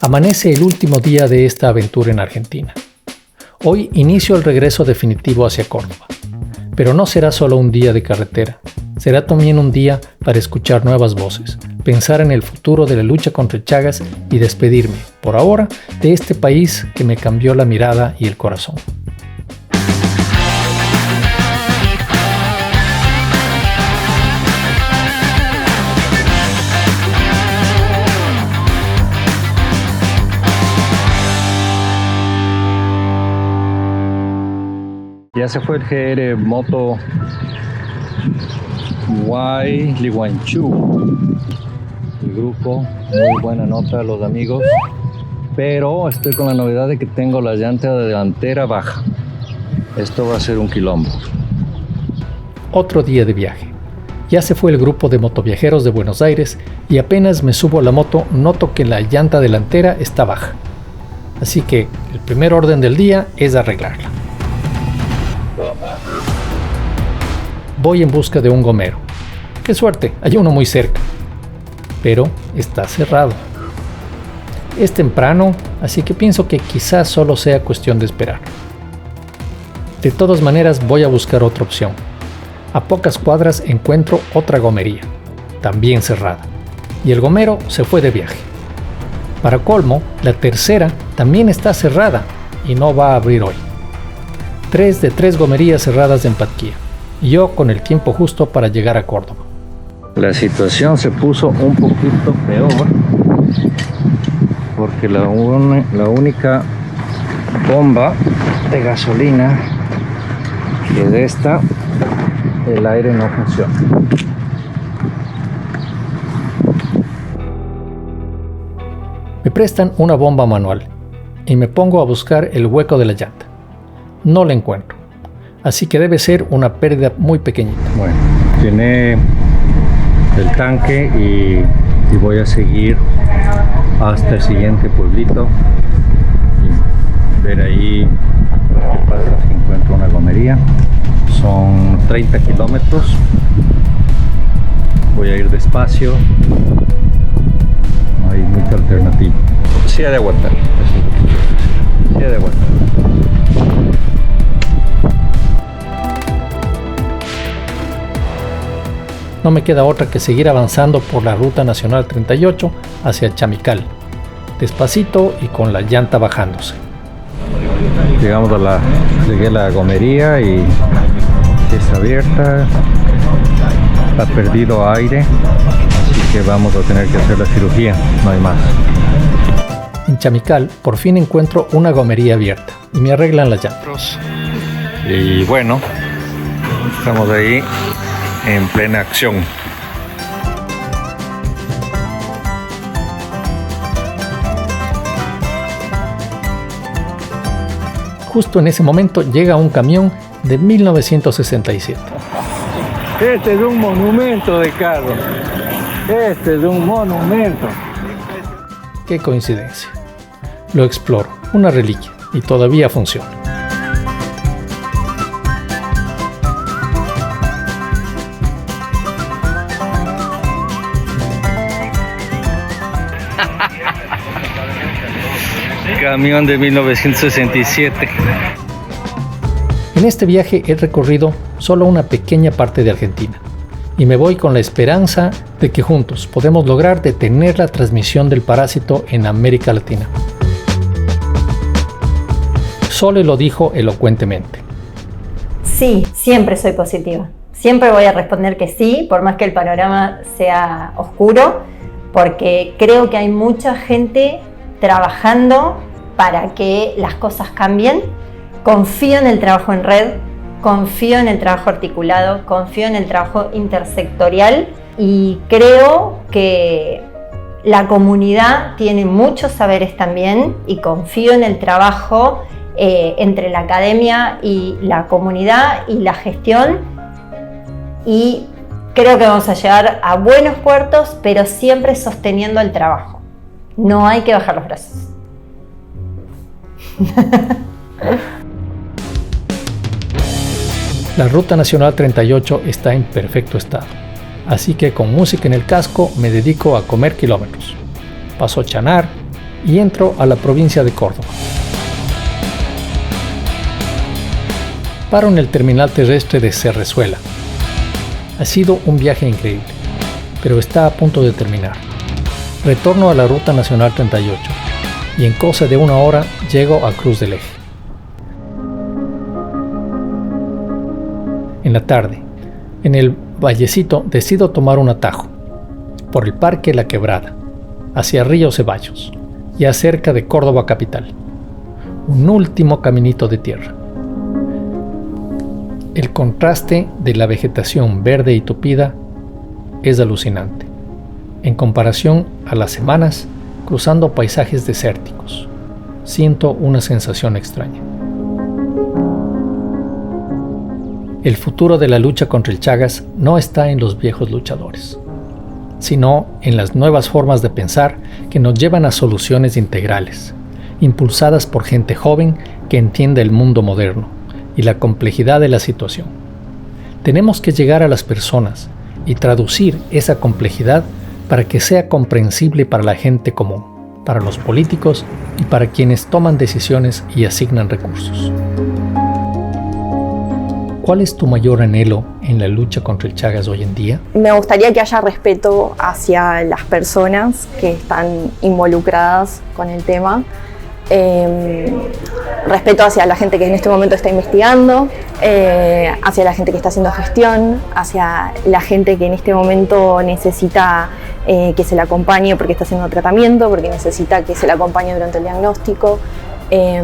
Amanece el último día de esta aventura en Argentina. Hoy inicio el regreso definitivo hacia Córdoba. Pero no será solo un día de carretera, será también un día para escuchar nuevas voces, pensar en el futuro de la lucha contra Chagas y despedirme, por ahora, de este país que me cambió la mirada y el corazón. Ya se fue el GR Moto Y Liwanchu. El grupo, muy buena nota los amigos. Pero estoy con la novedad de que tengo la llanta delantera baja. Esto va a ser un quilombo. Otro día de viaje. Ya se fue el grupo de motoviajeros de Buenos Aires y apenas me subo a la moto noto que la llanta delantera está baja. Así que el primer orden del día es arreglarla. Voy en busca de un gomero. ¡Qué suerte! Hay uno muy cerca. Pero está cerrado. Es temprano, así que pienso que quizás solo sea cuestión de esperar. De todas maneras voy a buscar otra opción. A pocas cuadras encuentro otra gomería, también cerrada. Y el gomero se fue de viaje. Para colmo, la tercera también está cerrada y no va a abrir hoy. 3 de 3 gomerías cerradas en Patquía. Y yo con el tiempo justo para llegar a Córdoba. La situación se puso un poquito peor porque la única bomba de gasolina que de esta el aire no funciona. Me prestan una bomba manual y me pongo a buscar el hueco de la llanta. No la encuentro. Así que debe ser una pérdida muy pequeñita. Bueno, llené el tanque y voy a seguir hasta el siguiente pueblito y ver ahí qué pasa si encuentro una gomería. Son 30 kilómetros. Voy a ir despacio. No hay mucha alternativa. Sí ha de aguantar. Sí ha de aguantar. No me queda otra que seguir avanzando por la Ruta Nacional 38 hacia Chamical, despacito y con la llanta bajándose. Llegamos llegué a la gomería y está abierta, está perdido aire, así que vamos a tener que hacer la cirugía, no hay más. En Chamical por fin encuentro una gomería abierta y me arreglan las llantas. Y bueno, estamos ahí en plena acción. Justo en ese momento llega un camión de 1967. Este es un monumento de carro. Este es un monumento. Qué coincidencia. Lo exploro, una reliquia, y todavía funciona. Camión de 1967. En este viaje he recorrido solo una pequeña parte de Argentina y me voy con la esperanza de que juntos podemos lograr detener la transmisión del parásito en América Latina. Sole lo dijo elocuentemente. Sí, siempre soy positiva. Siempre voy a responder que sí, por más que el panorama sea oscuro, porque creo que hay mucha gente trabajando para que las cosas cambien. Confío en el trabajo en red, confío en el trabajo articulado, confío en el trabajo intersectorial y creo que la comunidad tiene muchos saberes también y confío en el trabajo entre la academia y la comunidad y la gestión y creo que vamos a llegar a buenos puertos, pero siempre sosteniendo el trabajo. No hay que bajar los brazos. La Ruta Nacional 38 está en perfecto estado, así que con música en el casco me dedico a comer kilómetros. Paso Chanar, y entro a la provincia de Córdoba. Paro en el terminal terrestre de Cerrezuela. Ha sido un viaje increíble, pero está a punto de terminar. Retorno a la Ruta Nacional 38 y en cosa de 1 hora llego a Cruz del Eje. En la tarde, en el Vallecito, decido tomar un atajo por el Parque La Quebrada, hacia Río Ceballos, ya cerca de Córdoba capital. Un último caminito de tierra. El contraste de la vegetación verde y tupida es alucinante, en comparación a las semanas cruzando paisajes desérticos. Siento una sensación extraña. El futuro de la lucha contra el Chagas no está en los viejos luchadores, sino en las nuevas formas de pensar que nos llevan a soluciones integrales, impulsadas por gente joven que entiende el mundo moderno y la complejidad de la situación. Tenemos que llegar a las personas y traducir esa complejidad para que sea comprensible para la gente común, para los políticos y para quienes toman decisiones y asignan recursos. ¿Cuál es tu mayor anhelo en la lucha contra el Chagas hoy en día? Me gustaría que haya respeto hacia las personas que están involucradas con el tema. Respeto hacia la gente que en este momento está investigando, hacia la gente que está haciendo gestión, hacia la gente que en este momento necesita que se la acompañe porque está haciendo tratamiento, porque necesita que se la acompañe durante el diagnóstico, que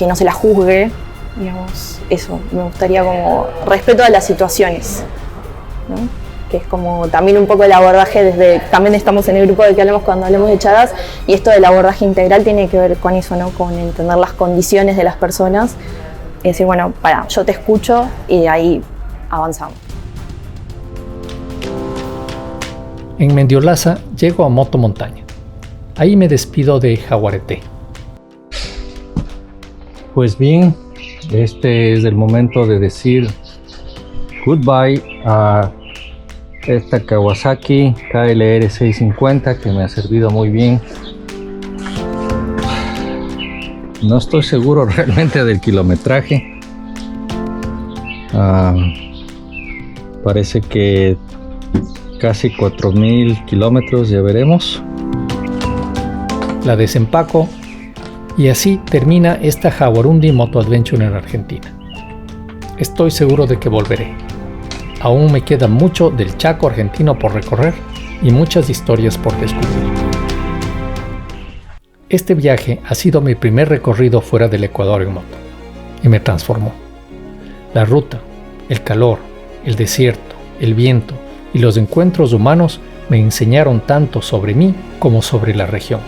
no se la juzgue. Digamos, eso, me gustaría como respeto a las situaciones, ¿no? Que es como también un poco el abordaje también estamos en el grupo de que hablamos cuando hablamos de Chagas, y esto del abordaje integral tiene que ver con eso, ¿no? Con entender las condiciones de las personas y decir, bueno, yo te escucho y de ahí avanzamos. En Mendiolaza llego a Moto Montaña. Ahí me despido de Jaguareté. Pues bien, este es el momento de decir goodbye a esta Kawasaki KLR 650 que me ha servido muy bien. No estoy seguro realmente del kilometraje. Parece que casi 4.000 kilómetros, ya veremos. La desempaco y así termina esta Jaguarundi Moto Adventure en Argentina. Estoy seguro de que volveré. Aún me queda mucho del Chaco argentino por recorrer y muchas historias por descubrir. Este viaje ha sido mi primer recorrido fuera del Ecuador en moto y me transformó. La ruta, el calor, el desierto, el viento y los encuentros humanos me enseñaron tanto sobre mí como sobre la región.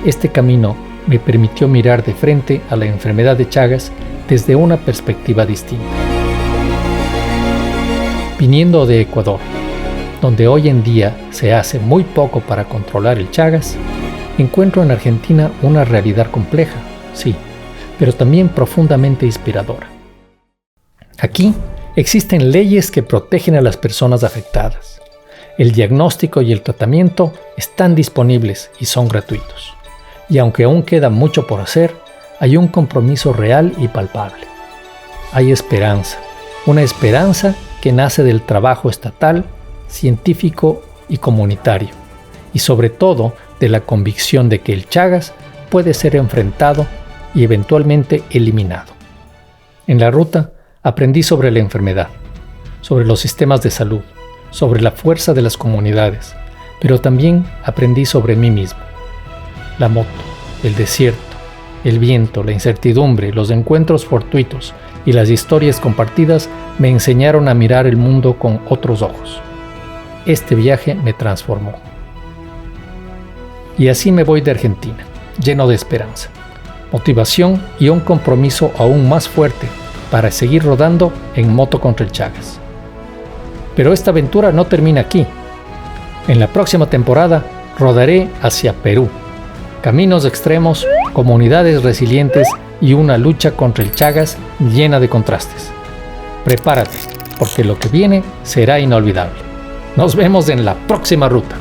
Este camino me permitió mirar de frente a la enfermedad de Chagas desde una perspectiva distinta. Viniendo de Ecuador, donde hoy en día se hace muy poco para controlar el Chagas, encuentro en Argentina una realidad compleja, sí, pero también profundamente inspiradora. Aquí existen leyes que protegen a las personas afectadas. El diagnóstico y el tratamiento están disponibles y son gratuitos. Y aunque aún queda mucho por hacer, hay un compromiso real y palpable. Hay esperanza, una esperanza que nace del trabajo estatal, científico y comunitario, y sobre todo de la convicción de que el Chagas puede ser enfrentado y eventualmente eliminado. En la ruta aprendí sobre la enfermedad, sobre los sistemas de salud, sobre la fuerza de las comunidades, pero también aprendí sobre mí mismo. La moto, el desierto, el viento, la incertidumbre, los encuentros fortuitos y las historias compartidas me enseñaron a mirar el mundo con otros ojos. Este viaje me transformó. Y así me voy de Argentina, lleno de esperanza, motivación y un compromiso aún más fuerte para seguir rodando en moto contra el Chagas. Pero esta aventura no termina aquí. En la próxima temporada rodaré hacia Perú. Caminos extremos, comunidades resilientes y una lucha contra el Chagas llena de contrastes. Prepárate, porque lo que viene será inolvidable. Nos vemos en la próxima ruta.